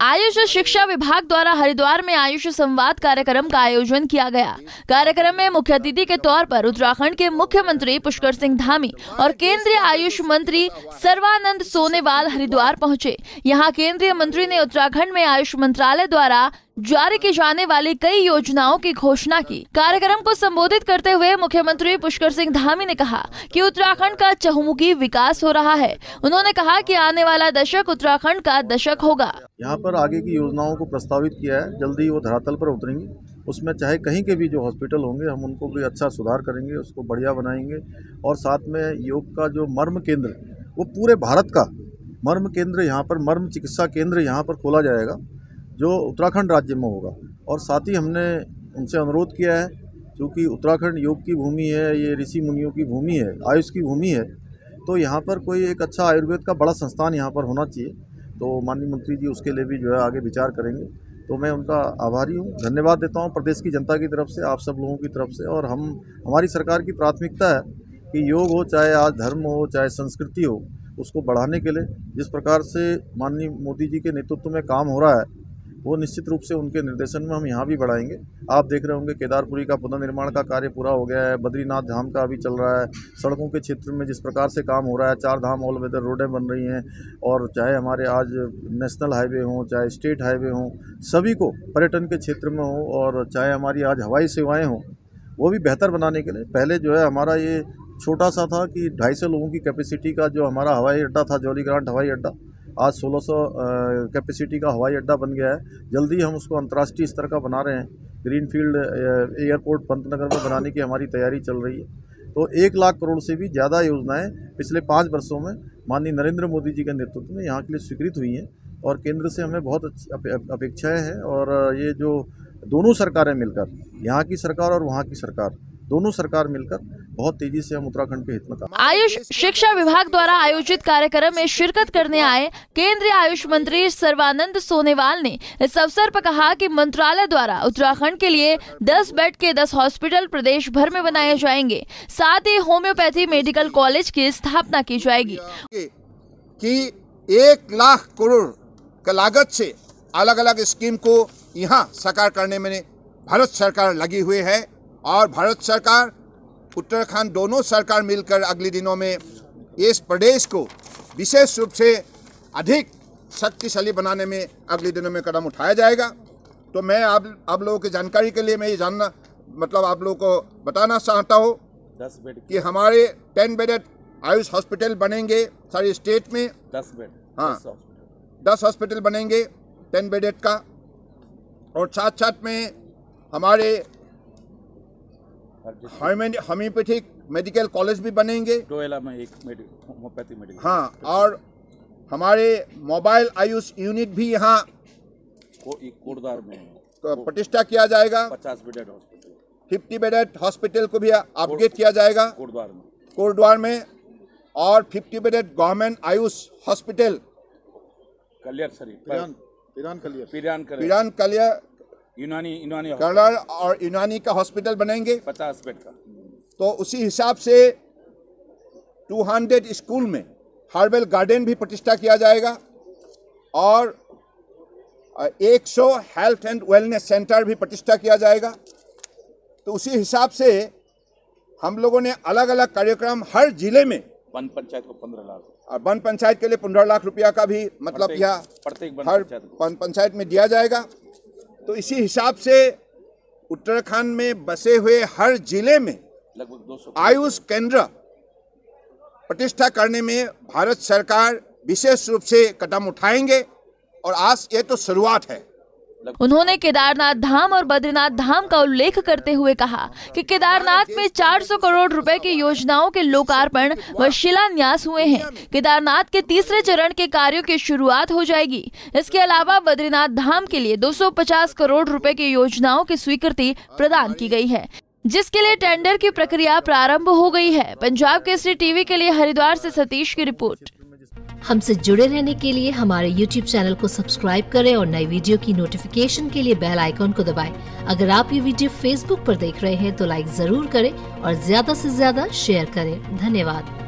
आयुष शिक्षा विभाग द्वारा हरिद्वार में आयुष संवाद कार्यक्रम का आयोजन किया गया। कार्यक्रम में मुख्य अतिथि के तौर पर उत्तराखंड के मुख्यमंत्री पुष्कर सिंह धामी और केंद्रीय आयुष मंत्री सर्बानंद सोनोवाल हरिद्वार पहुंचे। यहां केंद्रीय मंत्री ने उत्तराखंड में आयुष मंत्रालय द्वारा जारी की जाने वाली कई योजनाओं की घोषणा की। कार्यक्रम को संबोधित करते हुए मुख्यमंत्री पुष्कर सिंह धामी ने कहा कि उत्तराखंड का चहुमुखी विकास हो रहा है। उन्होंने कहा कि आने वाला दशक उत्तराखंड का दशक होगा। यहाँ पर आगे की योजनाओं को प्रस्तावित किया है, जल्दी वो धरातल पर उतरेंगी। उसमें चाहे कहीं के भी जो हॉस्पिटल होंगे हम उनको भी अच्छा सुधार करेंगे, उसको बढ़िया बनाएंगे। और साथ में योग का जो मर्म केंद्र, वो पूरे भारत का मर्म केंद्र यहाँ पर, मर्म चिकित्सा केंद्र यहाँ पर खोला जाएगा जो उत्तराखंड राज्य में होगा। और साथ ही हमने उनसे अनुरोध किया है, क्योंकि उत्तराखंड योग की भूमि है, ये ऋषि मुनियों की भूमि है, आयुष की भूमि है, तो यहाँ पर कोई एक अच्छा आयुर्वेद का बड़ा संस्थान यहाँ पर होना चाहिए। तो माननीय मंत्री जी उसके लिए भी जो है आगे विचार करेंगे। तो मैं उनका आभारी हूँ, धन्यवाद देता हूँ प्रदेश की जनता की तरफ से, आप सब लोगों की तरफ से। और हमारी सरकार की प्राथमिकता है कि योग हो, चाहे आज धर्म हो, चाहे संस्कृति हो, उसको बढ़ाने के लिए जिस प्रकार से माननीय मोदी जी के नेतृत्व में काम हो रहा है, वो निश्चित रूप से उनके निर्देशन में हम यहाँ भी बढ़ाएंगे। आप देख रहे होंगे केदारपुरी का पुनर्निर्माण का कार्य पूरा हो गया है, बद्रीनाथ धाम का अभी चल रहा है। सड़कों के क्षेत्र में जिस प्रकार से काम हो रहा है, 4 धाम ऑल वेदर रोडें बन रही हैं, और चाहे हमारे आज नेशनल हाईवे हों, चाहे स्टेट हाईवे हों, सभी को पर्यटन के क्षेत्र में हो, और चाहे हमारी आज हवाई सेवाएँ हों, वो भी बेहतर बनाने के लिए पहले जो है हमारा ये छोटा सा था कि 250 लोगों की कैपेसिटी का जो हमारा हवाई अड्डा था, जौलीग्रांट हवाई अड्डा, आज 1600 कैपेसिटी का हवाई अड्डा बन गया है। जल्दी हम उसको अंतर्राष्ट्रीय स्तर का बना रहे हैं। ग्रीनफील्ड एयरपोर्ट पंतनगर में बनाने की हमारी तैयारी चल रही है। तो 1 लाख करोड़ से भी ज़्यादा योजनाएं पिछले 5 वर्षों में माननीय नरेंद्र मोदी जी के नेतृत्व में यहाँ के लिए स्वीकृत हुई हैं, और केंद्र से हमें बहुत अच्छी अपेक्षाएँ हैं। और ये जो दोनों सरकारें मिलकर, यहाँ की सरकार और वहाँ की सरकार, दोनों सरकार मिलकर बहुत तेजी से हम उत्तराखंड के हित में काम। आयुष शिक्षा विभाग द्वारा आयोजित कार्यक्रम में शिरकत करने आए केंद्रीय आयुष मंत्री सर्बानंद सोनोवाल ने इस अवसर पर कहा कि मंत्रालय द्वारा उत्तराखंड के लिए 10 बेड के 10 हॉस्पिटल प्रदेश भर में बनाए जाएंगे। साथ ही होम्योपैथी मेडिकल कॉलेज की स्थापना की जाएगी। कि 1 लाख करोड़ का लागत से अलग अलग स्कीम को यहाँ साकार करने में भारत सरकार लगी हुई है, और भारत सरकार उत्तराखंड दोनों सरकार मिलकर अगले दिनों में इस प्रदेश को विशेष रूप से अधिक शक्तिशाली बनाने में अगले दिनों में कदम उठाया जाएगा। तो मैं आप लोगों की जानकारी के लिए मैं ये जानना मतलब आप लोगों को बताना चाहता हूँ 10 बेड कि हमारे 10 बेडेड आयुष हॉस्पिटल बनेंगे सारे स्टेट में। 10 बेड, हाँ 10 हॉस्पिटल बनेंगे 10 बेडेड का, और साथ साथ में हमारे होम्योपैथिक मेडिकल कॉलेज भी बनेंगे। डोएला में एक होम्योपैथी मेडिकल, हाँ, और हमारे मोबाइल आयुष यूनिट भी यहाँ कोटद्वार में प्रतिष्ठा किया जाएगा। 50 बेडेड हॉस्पिटल, 50 बेडेड हॉस्पिटल को भी अपग्रेड किया जाएगा कोटद्वार में, और 50 bedded government Ayush hospital पीरान Kaliyar यूनानी कलर और यूनानी का हॉस्पिटल बनेंगे 50 बेड का। तो उसी हिसाब से 200 स्कूल में हर्बल गार्डन भी प्रतिष्ठा किया जाएगा, और 100 हेल्थ एंड वेलनेस सेंटर भी प्रतिष्ठा किया जाएगा। तो उसी हिसाब से हम लोगों ने अलग अलग कार्यक्रम हर जिले में, वन पंचायत को 15 लाख, और वन पंचायत के लिए 15 लाख रुपया का भी मतलब यह प्रत्येक हर वन पंचायत में दिया जाएगा। तो इसी हिसाब से उत्तराखंड में बसे हुए हर जिले में लगभग 200 आयुष केंद्र प्रतिष्ठा करने में भारत सरकार विशेष रूप से कदम उठाएंगे, और आज ये तो शुरुआत है। उन्होंने केदारनाथ धाम और बद्रीनाथ धाम का उल्लेख करते हुए कहा कि केदारनाथ में 400 करोड़ रुपए की योजनाओं के लोकार्पण व शिलान्यास हुए हैं। केदारनाथ के तीसरे चरण के कार्यों की शुरुआत हो जाएगी। इसके अलावा बद्रीनाथ धाम के लिए 250 करोड़ रुपए की योजनाओं की स्वीकृति प्रदान की गई है, जिसके लिए टेंडर की प्रक्रिया प्रारंभ हो गई है। पंजाब केसरी टीवी के लिए हरिद्वार से सतीश की रिपोर्ट। हमसे जुड़े रहने के लिए हमारे YouTube चैनल को सब्सक्राइब करें और नई वीडियो की नोटिफिकेशन के लिए बेल आइकॉन को दबाएं। अगर आप ये वीडियो Facebook पर देख रहे हैं तो लाइक जरूर करें और ज्यादा से ज्यादा शेयर करें। धन्यवाद।